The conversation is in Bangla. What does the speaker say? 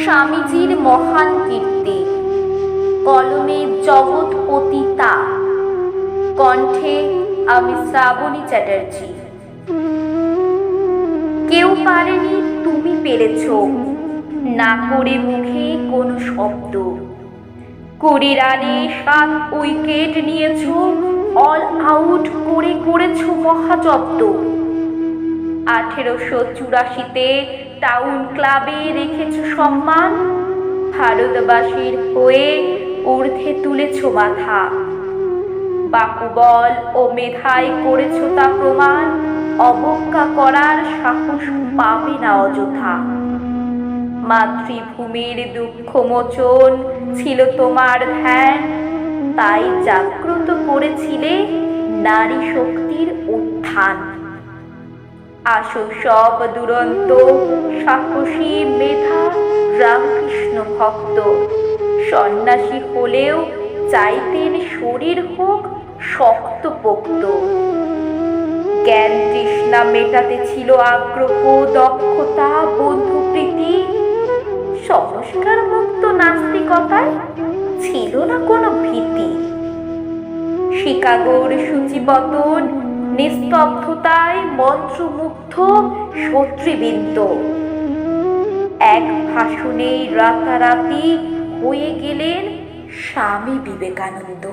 স্বামীজির মহান কীর্তি, কলমে জগৎ পতিতা, কণ্ঠে আমি শ্রাবণী চ্যাটার্জি। কেউ পারেনি, তুমি পেরেছ, না করে মুখে কোনো শব্দ। 20 রানে 7 উইকেট নিয়েছ, অল আউট করে করেছ মহাজব্দ। 1884-তে টাউন ক্লাবে রেখেছ সম্মান, ভারতবাসীর হয়ে ঊর্ধ্বে তুলেছ মাথা। বাকুবল ও মেধায় করেছ তা প্রমাণ, অবজ্ঞা করার সাহস পাবে না অযথা। মাতৃভূমির দুঃখ মোচন ছিল তোমার ধ্যান, তাই জাগ্রত করেছিলে নারী শক্তির উত্থান। আসো সব দুরন্ত সাহসী মেধা রামকৃষ্ণ ভক্ত, সন্ন্যাসী হলেও চাইতেন শরীর হোক শক্তপোক্ত। জ্ঞান তৃষ্ণা মেটাতে ছিল আগ্রহ, দক্ষতা, বন্ধুপ্রীতি। সংস্কার মুক্ত নাস্তিকতায় ছিল না কোনো ভীতি। শিকাগোর সূচিপতন নিস্তব্ধতায় মন্ত্রমুগ্ধ শত্রুবৃন্দ। এক ভাষণেই রাতারাতি হয়ে গেলেন স্বামী বিবেকানন্দ।